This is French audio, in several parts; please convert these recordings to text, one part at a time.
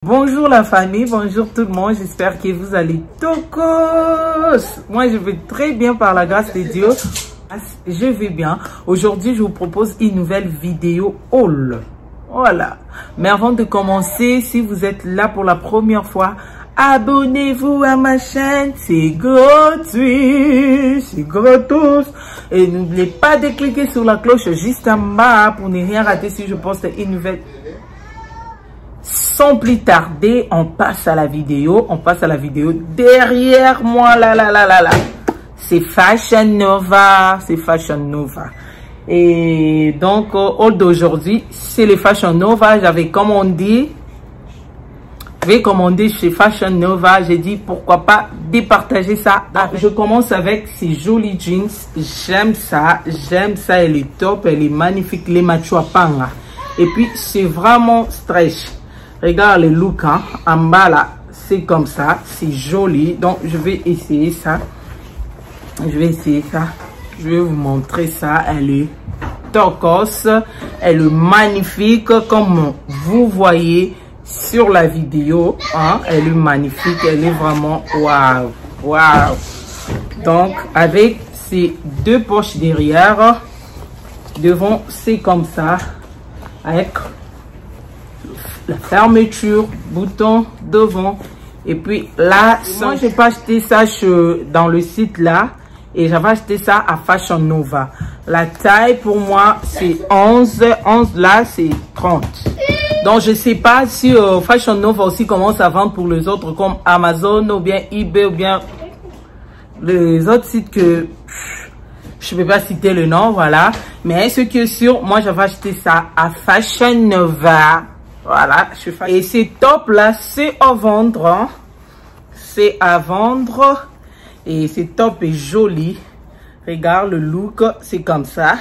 Bonjour la famille, bonjour tout le monde, j'espère que vous allez tocos. Moi je vais très bien par la grâce de Dieu, je vais bien. Aujourd'hui je vous propose une nouvelle vidéo haul. Voilà, mais avant de commencer, si vous êtes là pour la première fois, abonnez-vous à ma chaîne, c'est gratuit, c'est gratos. Et n'oubliez pas de cliquer sur la cloche juste en bas pour ne rien rater si je poste une nouvelle. Sans plus tarder, on passe à la vidéo. Derrière moi, là. C'est Fashion Nova. C'est Fashion Nova. Et donc, haul d'aujourd'hui, c'est les Fashion Nova. J'avais commandé chez Fashion Nova. J'ai dit, pourquoi pas départager ça. Je commence avec ces jolis jeans. J'aime ça. Elle est top. Elle est magnifique. Les machuapanga. Et puis, c'est vraiment stretch. Regarde le look, hein. En bas là, c'est comme ça, c'est joli. Donc je vais essayer ça. Je vais vous montrer ça. Elle est tocos, elle est magnifique comme vous voyez sur la vidéo, hein. Elle est magnifique, elle est vraiment waouh. Donc avec ces deux poches derrière, devant c'est comme ça avec la fermeture, bouton devant. Et puis là, moi j'ai pas acheté ça dans le site là, et j'avais acheté ça à Fashion Nova. La taille pour moi c'est 11 là c'est 30. Donc je sais pas si Fashion Nova aussi commence à vendre pour les autres comme Amazon ou bien eBay ou bien les autres sites que je peux pas citer le nom, voilà. Mais ce qui est sûr, moi j'avais acheté ça à Fashion Nova. Voilà, et c'est top là, c'est à vendre, hein. C'est à vendre et c'est top et joli. Regarde le look, c'est comme ça,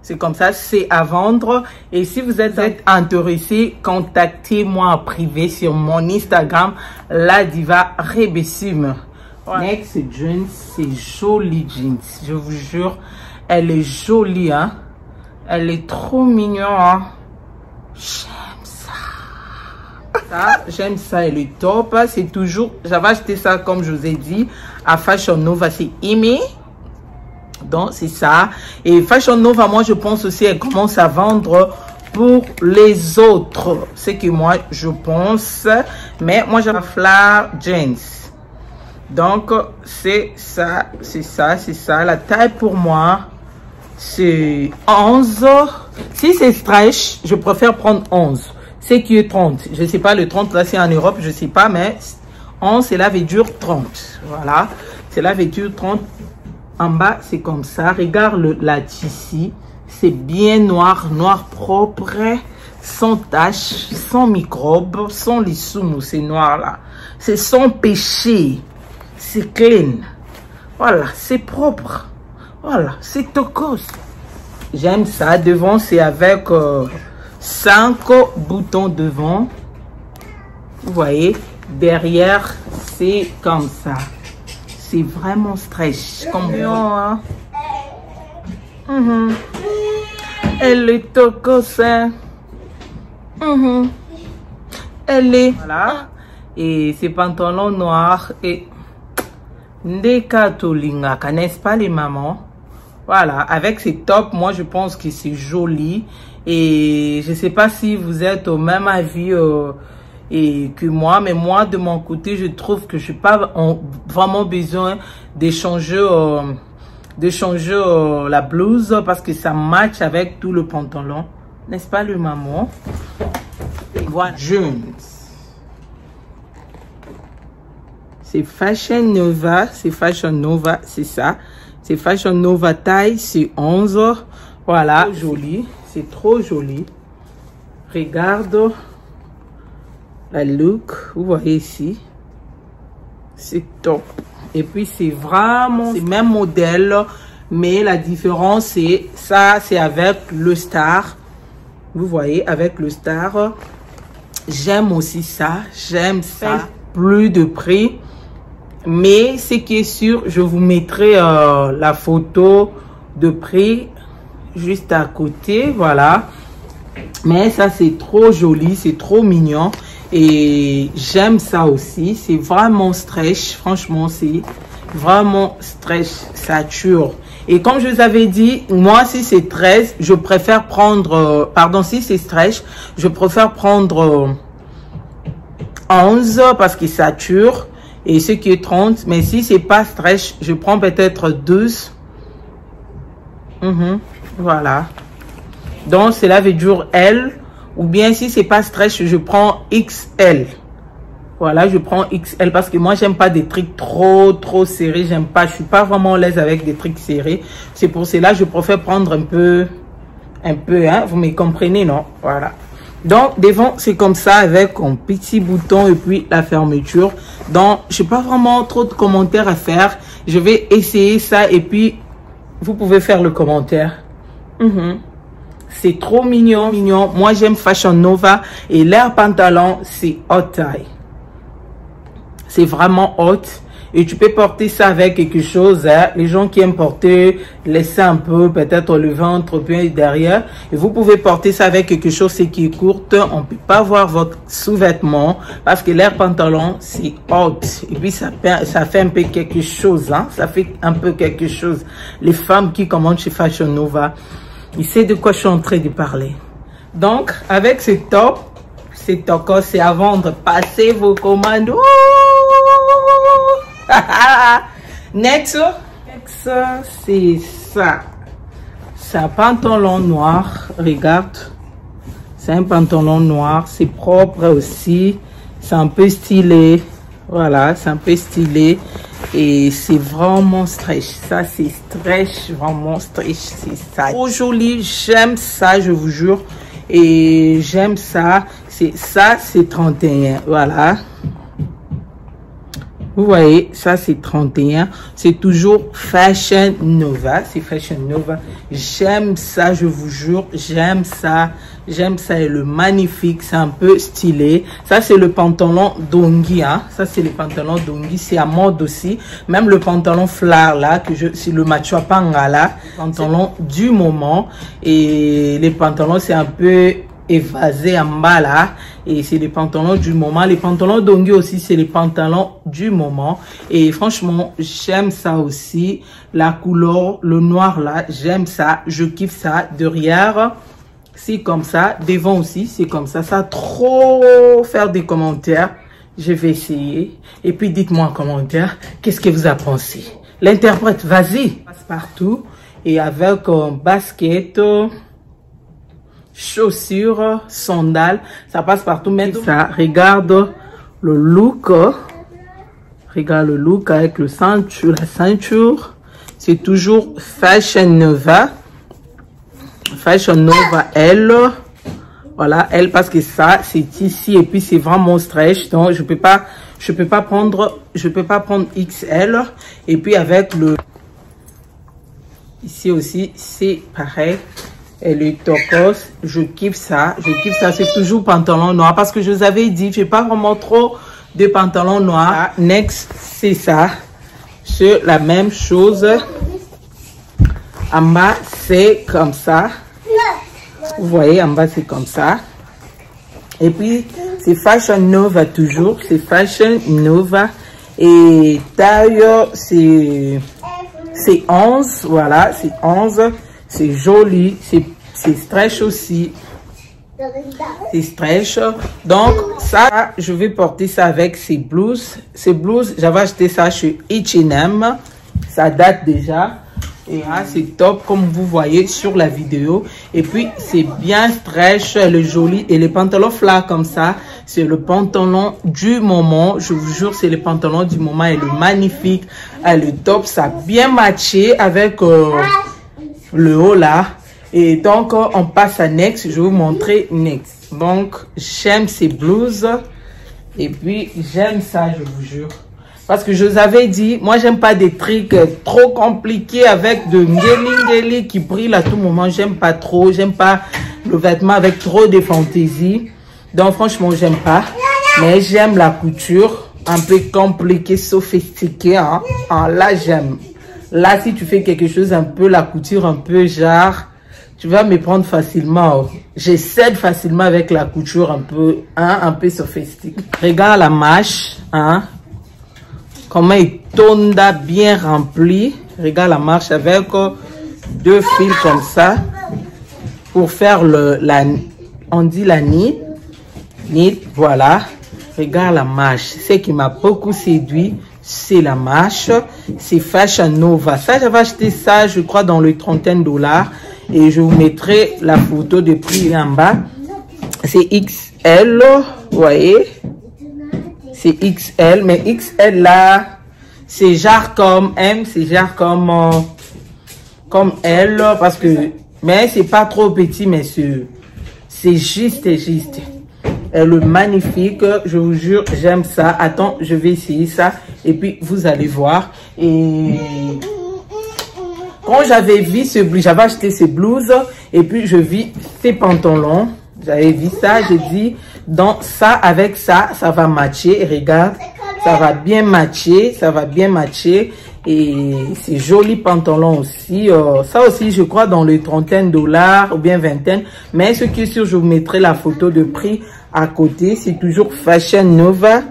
c'est à vendre. Et si vous êtes intéressé, contactez-moi en privé sur mon Instagram, la diva Rebessime. Voilà. Next jeans, c'est joli jeans, je vous jure, elle est jolie, hein. Elle est trop mignonne, hein. J'aime ça, elle est top. C'est toujours, j'avais acheté ça comme je vous ai dit à Fashion Nova, c'est aimé. Donc c'est ça. Et Fashion Nova, moi je pense aussi elle commence à vendre pour les autres, c'est que moi je pense. Mais moi j'ai la Flare Jeans. Donc c'est ça. La taille pour moi c'est 11. Si c'est stretch, je préfère prendre 11. C'est qui est 30. Je sais pas, le 30 là c'est en Europe, je sais pas, mais 11 c'est la vêture 30. Voilà, c'est la vêture 30. En bas c'est comme ça. Regarde la tissu, c'est bien noir propre, sans taches, sans microbes, sans les soumous, c'est noir là. C'est sans péché, c'est clean. Voilà, c'est propre. Voilà, c'est tocos. J'aime ça. Devant c'est avec 5 boutons devant, vous voyez. Derrière c'est comme ça, c'est vraiment stretch comme hein. Elle est tocos, hein. Elle est voilà. Et ces pantalons noirs et ndekatolingaka, n'est-ce pas les mamans? Voilà, avec ces tops, moi je pense que c'est joli. Et je sais pas si vous êtes au même avis et que moi, mais moi de mon côté, je trouve que je n'ai pas vraiment besoin d'échanger la blouse parce que ça match avec tout le pantalon, n'est-ce pas le maman? Voilà, jeans. C'est Fashion Nova, c'est ça. C'est Fashion Nova taille, c'est 11. Voilà, joli. C'est trop joli. Regarde la look. Vous voyez ici. C'est top. Et puis c'est vraiment le même modèle. Mais la différence c'est ça. C'est avec le star. Vous voyez avec le star. J'aime aussi ça. J'aime ça. Plus de prix. Mais ce qui est sûr, je vous mettrai la photo de prix juste à côté, voilà. Mais ça c'est trop joli, c'est trop mignon. Et j'aime ça aussi. C'est vraiment stretch. Franchement, c'est vraiment stretch, sature. Et comme je vous avais dit, moi, si c'est 13, je préfère prendre... pardon, si c'est stretch, je préfère prendre 11 parce qu'il sature. Et ce qui est 30. Mais si c'est pas stretch, je prends peut-être 12. Voilà. Donc, cela veut dire L. Ou bien, si c'est pas stretch, je prends XL. Voilà, je prends XL parce que moi, j'aime pas des trucs trop serrés. J'aime pas, je suis pas vraiment à l'aise avec des trucs serrés. C'est pour cela je préfère prendre un peu, hein. Vous me comprenez, non? Voilà. Donc, devant, c'est comme ça avec un petit bouton et puis la fermeture. Donc, je n'ai pas vraiment trop de commentaires à faire. Je vais essayer ça et puis, vous pouvez faire le commentaire. C'est trop mignon. Moi, j'aime Fashion Nova et leur pantalon, c'est haute taille. C'est vraiment haute. Et tu peux porter ça avec quelque chose. Hein. Les gens qui aiment porter, laisser un peu, peut-être le ventre bien derrière. Et vous pouvez porter ça avec quelque chose qui est courte. On ne peut pas voir votre sous-vêtement parce que l'air pantalon, c'est haute. Et puis, ça fait un peu quelque chose. Hein. Ça fait un peu quelque chose. Les femmes qui commandent chez Fashion Nova, ils savent de quoi je suis en train de parler. Donc, avec ce top, c'est à vendre. Passez vos commandes. Next, c'est ça. C'est un pantalon noir. Regarde. C'est un pantalon noir. C'est propre aussi. C'est un peu stylé. Voilà, c'est un peu stylé. Et c'est vraiment stretch. Ça, c'est stretch. Vraiment stretch. C'est ça. Trop joli. J'aime ça, je vous jure. Et j'aime ça. C'est 31. Voilà. Vous voyez, ça c'est 31. C'est toujours Fashion Nova. C'est Fashion Nova. J'aime ça, je vous jure. J'aime ça. J'aime ça. Et le magnifique. C'est un peu stylé. Ça c'est le pantalon Dongi. Hein. Ça c'est le pantalon Dongi. C'est à mode aussi. Même le pantalon Flare là. C'est le Machuapanga là. Pantalon du moment. Et les pantalons c'est un peu évasé en bas là. Et c'est les pantalons du moment. Les pantalons Dongi aussi, c'est les pantalons du moment. Et franchement, j'aime ça aussi. La couleur, le noir là, j'aime ça. Je kiffe ça. Derrière, c'est comme ça. Devant aussi, c'est comme ça. Ça trop faire des commentaires. Je vais essayer. Et puis, dites-moi en commentaire, qu'est-ce que vous avez pensé? L'interprète, vas-y. Passe partout. Et avec un basket... chaussures, sandales, ça passe partout. Maintenant, ça, regarde le look. Regarde le look avec le ceinture, la ceinture. C'est toujours Fashion Nova. Fashion Nova L. Voilà, L parce que ça, c'est ici et puis c'est vraiment stretch. Donc, je peux pas prendre XL. Et puis avec le... Ici aussi, c'est pareil. Et le tocos, je kiffe ça, c'est toujours pantalon noir parce que je vous avais dit, j'ai pas vraiment trop de pantalons noirs. Next, c'est ça, c'est la même chose. En bas, c'est comme ça. Vous voyez, en bas, c'est comme ça. Et puis, c'est Fashion Nova toujours, c'est Fashion Nova. Et taille, c'est 11, voilà, c'est 11. C'est joli, c'est stretch aussi. C'est stretch. Donc, ça, je vais porter ça avec ces blouses. Ces blouses, j'avais acheté ça chez H&M. Ça date déjà. Et hein, c'est top, comme vous voyez sur la vidéo. Et puis, c'est bien stretch, elle est jolie. Et les pantalons Flare comme ça, c'est le pantalon du moment. Je vous jure, c'est le pantalon du moment. Elle est magnifique. Elle est top. Ça a bien matché avec... le haut là. Et donc on passe à next. Je vais vous montrer next. Donc j'aime ces blouses et puis j'aime ça, je vous jure, parce que je vous avais dit, moi j'aime pas des trucs trop compliqués avec de ngeli qui brillent à tout moment. J'aime pas trop, j'aime pas le vêtement avec trop de fantaisie. Donc franchement j'aime pas, mais j'aime la couture un peu compliquée, sophistiquée, hein. Là j'aime. Là, si tu fais quelque chose un peu, la couture un peu genre Tu vas me prendre facilement. J'essaie facilement avec la couture un peu sophistiquée. Regarde la manche, hein. Comment il tourne bien rempli. Regarde la manche avec 2 fils comme ça pour faire on dit la knit. Voilà. Regarde la manche. Ce qui m'a beaucoup séduit, c'est la manche. C'est Fashion Nova. Ça, j'avais acheté ça, je crois, dans les $30. Et je vous mettrai la photo de prix en bas. C'est XL, vous voyez. C'est XL, mais XL là, c'est genre comme M, c'est genre comme L, parce que, mais c'est pas trop petit, mais c'est juste. Elle est magnifique, je vous jure, j'aime ça. Attends, je vais essayer ça et puis vous allez voir. Et quand j'avais vu ce blouson, j'avais acheté ces blouses et puis je vis ces pantalons. J'avais vu ça, j'ai dit, donc ça avec ça, ça va matcher. Et regarde, ça va bien matcher, Et c'est joli pantalon aussi. Ça aussi, je crois, dans les $30 ou bien vingtaine. Mais ce qui est sûr, je vous mettrai la photo de prix à côté. C'est toujours Fashion Nova.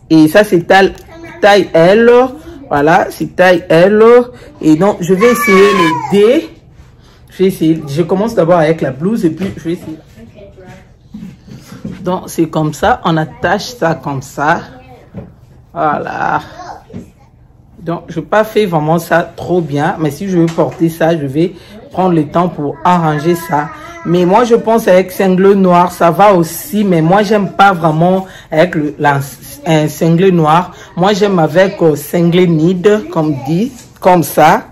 Et ça, c'est taille L. Voilà, c'est taille L. Et donc, je vais essayer le D. Je commence d'abord avec la blouse et puis je vais essayer. Donc, c'est comme ça. On attache ça comme ça. Voilà. Donc, je n'ai pas fait vraiment ça trop bien. Mais si je veux porter ça, je vais prendre le temps pour arranger ça. Mais moi, je pense avec cingle noir, ça va aussi. Mais moi, j'aime pas vraiment avec un cingle noir. Moi, j'aime avec cingle knit, comme ça.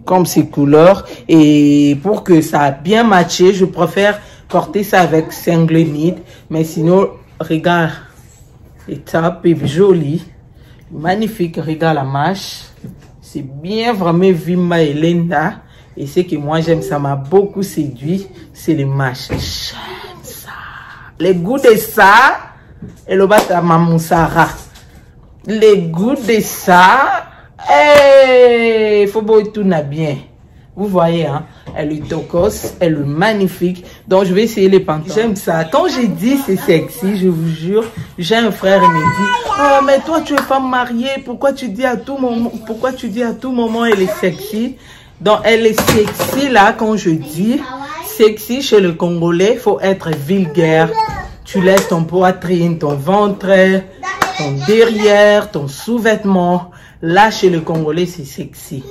Comme ces couleurs. Et pour que ça a bien matché, je préfère porter ça avec cingle knit. Mais sinon, regarde, les tapes est joli, magnifique. Regarde la manche, c'est bien vraiment Vima et Linda. Et ce que moi j'aime, ça m'a beaucoup séduit, c'est les manches. J'aime ça. Les goûts de ça, et le bas à Mamoussara. Les goûts de ça. Hey, faut beau tout n'a bien. Vous voyez, hein, elle est tocos, elle est magnifique. Donc, je vais essayer les pantalons. J'aime ça. Quand j'ai dit c'est sexy, je vous jure, j'ai un frère qui me dit, oh, mais toi, tu es femme mariée. Pourquoi tu dis à tout moment, elle est sexy? Donc, elle est sexy là, quand je dis sexy chez le Congolais, faut être vulgaire. Tu laisses ton poitrine, ton ventre, ton derrière, ton sous-vêtement. Là, chez le Congolais, c'est sexy.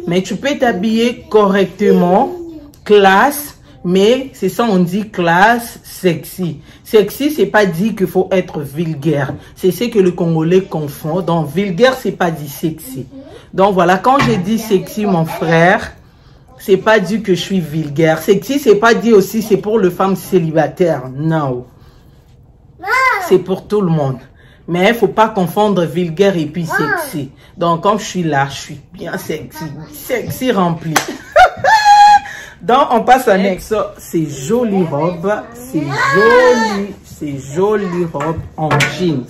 Mais tu peux t'habiller correctement, classe, mais c'est ça, on dit classe, sexy. Sexy, c'est pas dit qu'il faut être vulgaire. C'est ce que le Congolais confond. Donc, vulgaire, c'est pas dit sexy. Donc, voilà, quand j'ai dit sexy, mon frère, c'est pas dit que je suis vulgaire. Sexy, c'est pas dit aussi, c'est pour les femmes célibataires. Non. C'est pour tout le monde. Mais il ne faut pas confondre vulgaire et puis sexy. Donc, comme je suis là, je suis bien sexy. Sexy rempli. Donc, on passe à next. C'est jolie robe. C'est jolie robe en jeans.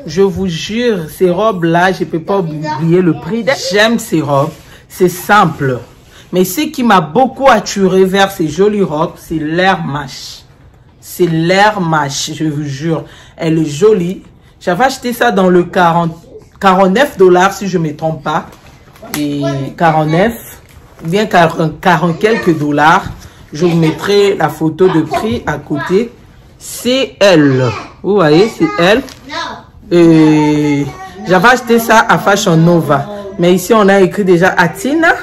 Je vous jure, ces robes-là, je ne peux pas oublier le prix. J'aime ces robes. C'est simple. Mais ce qui m'a beaucoup attiré vers ces jolies robes, c'est l'air mâche. C'est l'air mâche, je vous jure. Elle est jolie. J'avais acheté ça dans le 49 si je ne me trompe pas. Et 49, bien 40 quelques dollars. Je vous mettrai la photo de prix à côté. C'est elle. Vous voyez, c'est elle. Et j'avais acheté ça à Fashion Nova. Mais ici, on a écrit déjà Atina.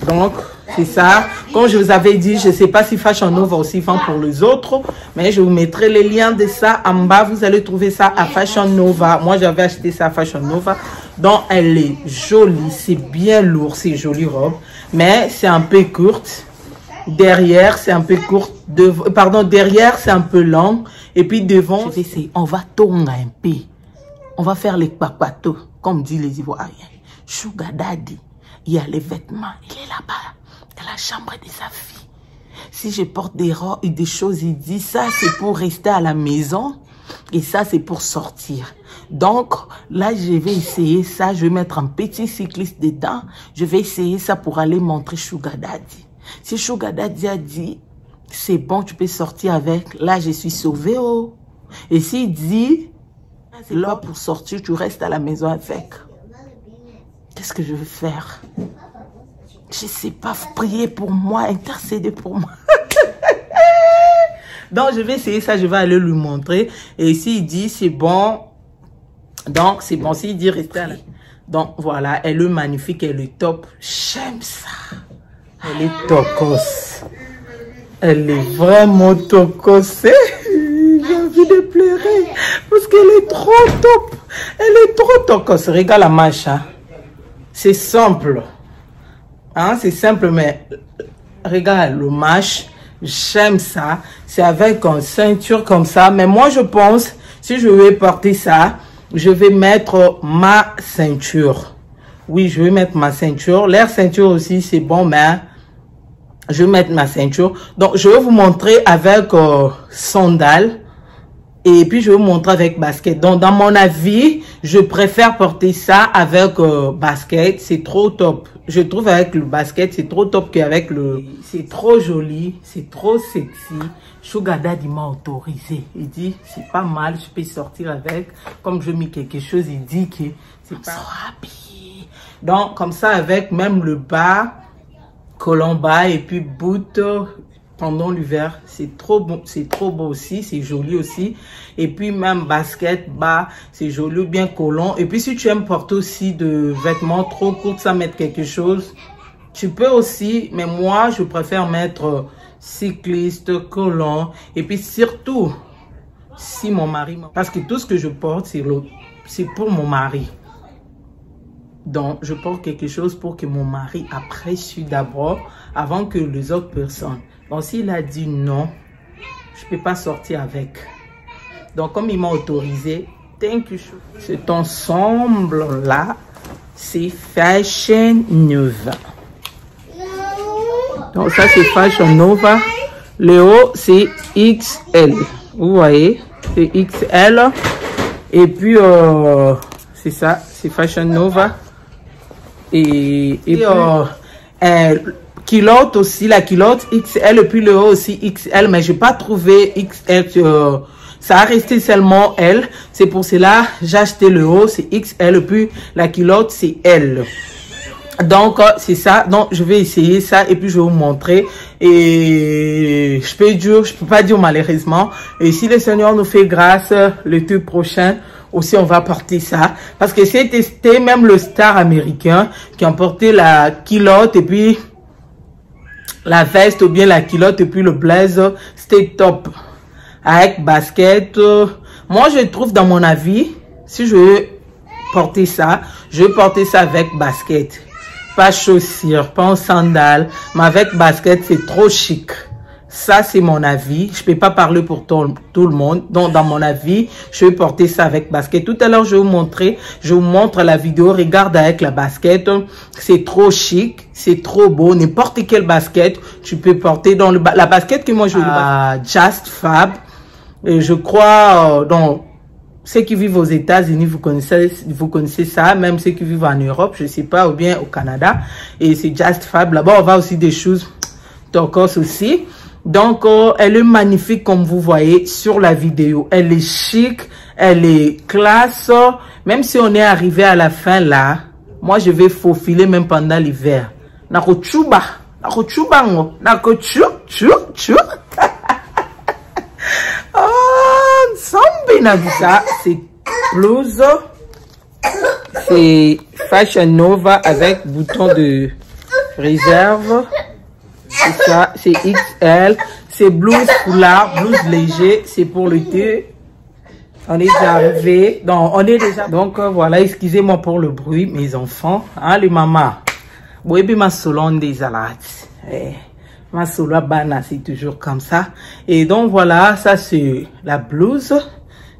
Donc, c'est ça. Comme je vous avais dit, je ne sais pas si Fashion Nova aussi vend pour les autres. Mais je vous mettrai les liens de ça en bas. Vous allez trouver ça à Fashion Nova. Moi, j'avais acheté ça à Fashion Nova. Donc, elle est jolie. C'est bien lourd, ces jolies robes. Mais c'est un peu courte. Derrière, c'est un peu court. Pardon, derrière, c'est un peu long. Et puis devant, je vais essayer. On va tourner un peu. On va faire les papatos, comme disent les Ivoiriens. Sugar Daddy, il y a les vêtements. Il est là-bas, dans la chambre de sa fille. Si je porte des robes et des choses, il dit ça, c'est pour rester à la maison. Et ça, c'est pour sortir. Donc, là, je vais essayer ça. Je vais mettre un petit cycliste dedans. Je vais essayer ça pour aller montrer Sugar Daddy. Si Sugar Daddy a dit, c'est bon, tu peux sortir avec, là, je suis sauvée, oh. Et s'il dit, là, pour sortir, tu restes à la maison avec. Qu'est-ce que je vais faire? Je ne sais pas, prier pour moi, intercéder pour moi. Donc, je vais essayer ça, je vais aller lui montrer. Et s'il dit, c'est bon, donc c'est bon. S'il dit, restez à la... Donc, voilà, elle est magnifique, elle est top. J'aime ça. Elle est tocos. Elle est vraiment tocos. J'ai envie de pleurer parce qu'elle est trop top. Elle est trop tocos. Regarde la manche. Hein. C'est simple. Hein, c'est simple, mais regarde le manche. J'aime ça. C'est avec une ceinture comme ça. Mais moi, je pense, si je vais porter ça, je vais mettre ma ceinture. Oui, je vais mettre ma ceinture. L'air ceinture aussi, c'est bon, mais je vais mettre ma ceinture. Donc, je vais vous montrer avec sandales. Et puis, je vais vous montrer avec basket. Donc, dans mon avis, je préfère porter ça avec basket. C'est trop top. Je trouve avec le basket, c'est trop top qu'avec le... C'est trop joli. C'est trop sexy. Sugar Daddy m'a autorisé. Il dit, c'est pas mal, je peux sortir avec. Comme je mets quelque chose, il dit que c'est pas... happy. Donc, comme ça, avec même le bas, collant bas et puis boot pendant l'hiver, c'est trop bon, c'est trop beau aussi, c'est joli aussi. Et puis même basket bas, c'est joli, bien collant. Et puis si tu aimes porter aussi de vêtements trop courts sans mettre quelque chose, tu peux aussi, mais moi je préfère mettre cycliste, collant. Et puis surtout, si mon mari, parce que tout ce que je porte, c'est pour mon mari. Donc, je porte quelque chose pour que mon mari apprécie d'abord, avant que les autres personnes. Donc, s'il a dit non, je ne peux pas sortir avec. Donc, comme il m'a autorisé, thank you. Cet ensemble-là, c'est Fashion Nova. Donc, ça, c'est Fashion Nova. Le haut, c'est XL. Vous voyez, c'est XL. Et puis, c'est ça, c'est Fashion Nova. Et puis, culotte aussi, la culotte XL, et puis le haut aussi XL, mais j'ai pas trouvé XL, ça a resté seulement L, c'est pour cela j'ai acheté le haut, c'est XL, et puis la culotte c'est L. Donc c'est ça, donc je vais essayer ça et puis je vais vous montrer. Et je peux pas dire malheureusement, et si le Seigneur nous fait grâce, le tout prochain aussi on va porter ça, parce que c'est testé même le star américain qui a porté la culotte et puis la veste ou bien la culotte et puis le blazer, c'était top avec basket. Moi je trouve, dans mon avis, si je veux porter ça, je vais porter ça avec basket, pas chaussures, pas en sandales, mais avec basket, c'est trop chic. Ça, c'est mon avis. Je peux pas parler pour tout le monde. Donc, dans mon avis, je vais porter ça avec basket. Tout à l'heure, je vous montre la vidéo. Regarde avec la basket. C'est trop chic. C'est trop beau. N'importe quel basket, tu peux porter. Dans la basket que moi, je veux. Just Fab. Et je crois, donc, ceux qui vivent aux États-Unis, vous connaissez ça. Même ceux qui vivent en Europe, je sais pas, ou bien au Canada. Et c'est Just Fab. Là-bas, on va aussi des choses turquoise aussi. Donc, elle est magnifique comme vous voyez sur la vidéo. Elle est chic, elle est classe. Même si on est arrivé à la fin là, moi je vais faufiler même pendant l'hiver. Ça, c'est blouse. C'est Fashion Nova avec bouton de réserve. C'est ça, c'est XL. C'est blouse foulard, blouse léger. C'est pour l'été. On est déjà arrivé. Donc, on est déjà. Donc, voilà, excusez-moi pour le bruit, mes enfants. Hein, les mamans. Oui, bien, ma solonde des salades. Ma solo bana, c'est toujours comme ça. Et donc, voilà, ça, c'est la blouse.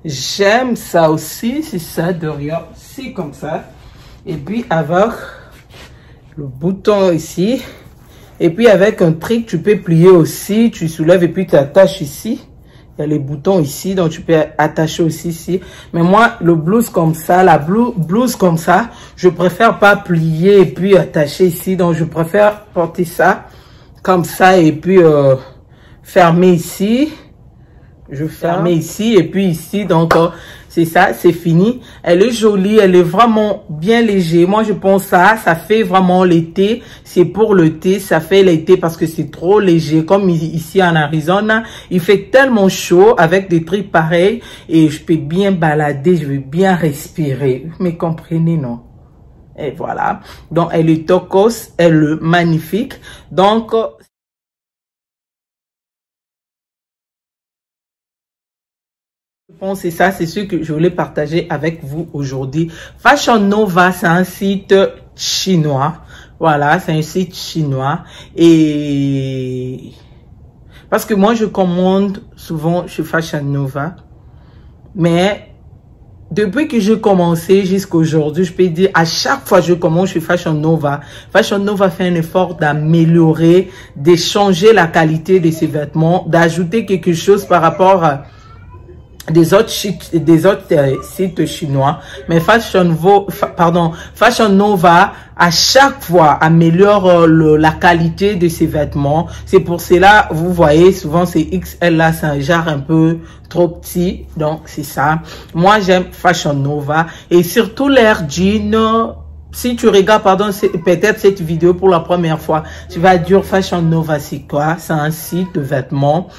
J'aime ça aussi. C'est ça, derrière. C'est comme ça. Et puis, avec le bouton ici. Et puis avec un truc, tu peux plier aussi, tu soulèves et puis tu attaches ici. Il y a les boutons ici, donc tu peux attacher aussi ici. Mais moi, le blouse comme ça, la blouse comme ça, je préfère pas plier et puis attacher ici. Donc je préfère porter ça comme ça et puis fermer ici. Je ferme ici et puis ici, donc c'est ça, c'est fini. Elle est jolie, elle est vraiment bien léger. Moi je pense ça fait vraiment l'été. C'est pour l'été, ça fait l'été parce que c'est trop léger. Comme ici en Arizona, il fait tellement chaud avec des trucs pareils et je peux bien balader, je vais bien respirer. Vous me comprenez, non? Et voilà. Donc elle est tocos, elle est magnifique. Donc bon, c'est ça, c'est ce que je voulais partager avec vous aujourd'hui. Fashion Nova, c'est un site chinois. Voilà, c'est un site chinois. Et parce que moi, je commande souvent chez Fashion Nova. Mais depuis que j'ai commencé jusqu'à aujourd'hui, je peux dire à chaque fois que je commande chez Fashion Nova fait un effort d'améliorer, de changer la qualité de ses vêtements, d'ajouter quelque chose par rapport à des autres sites chinois. Mais Fashion Nova à chaque fois améliore la qualité de ses vêtements. C'est pour cela, vous voyez, souvent c'est XL là, c'est un genre un peu trop petit. Donc c'est ça. Moi j'aime Fashion Nova et surtout l'air jean. Si tu regardes, peut-être cette vidéo pour la première fois, tu vas dire Fashion Nova c'est quoi? C'est un site de vêtements.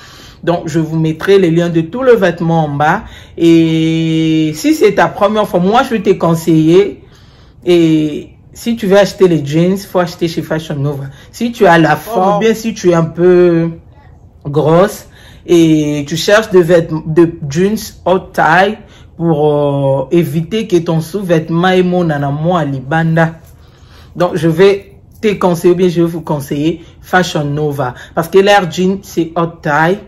Donc, je vous mettrai les liens de tous les vêtements en bas. Et si c'est ta première fois, moi, je vais te conseiller. Et si tu veux acheter les jeans, il faut acheter chez Fashion Nova. Si tu as la forme, ou bien si tu es un peu grosse et tu cherches de jeans haute taille pour éviter que ton sous-vêtement est mon anamo à libanda. Donc, je vais te conseiller, ou bien je vais vous conseiller Fashion Nova. Parce que l'air jean, c'est haute taille.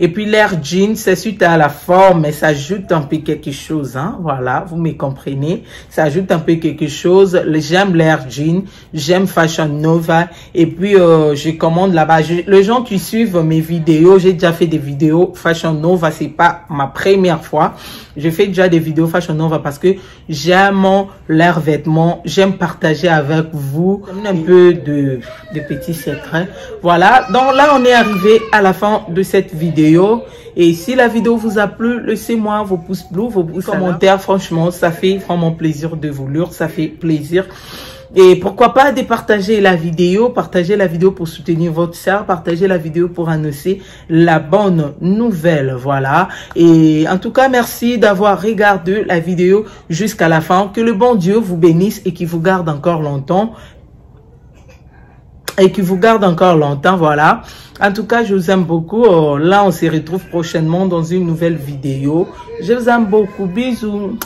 Et puis l'air jean, c'est suite à la forme, mais ça ajoute un peu quelque chose, hein. Voilà, vous me comprenez. Ça ajoute un peu quelque chose. J'aime l'air jean, j'aime Fashion Nova. Et puis, je commande là-bas. Les gens qui suivent mes vidéos, j'ai déjà fait des vidéos Fashion Nova. C'est pas ma première fois. Je fais déjà des vidéos Fashion Nova parce que j'aime leurs vêtements. J'aime partager avec vous un peu de petits secrets. Voilà. Donc là, on est arrivé à la fin de cette vidéo. Et si la vidéo vous a plu, laissez-moi vos pouces bleus, vos commentaires. Franchement, ça fait vraiment plaisir de vous lire. Ça fait plaisir. Et pourquoi pas de partager la vidéo pour soutenir votre sœur, partager la vidéo pour annoncer la bonne nouvelle, voilà. Et en tout cas, merci d'avoir regardé la vidéo jusqu'à la fin. Que le bon Dieu vous bénisse et qu'il vous garde encore longtemps. Voilà. En tout cas, je vous aime beaucoup. Là, on se retrouve prochainement dans une nouvelle vidéo. Je vous aime beaucoup. Bisous.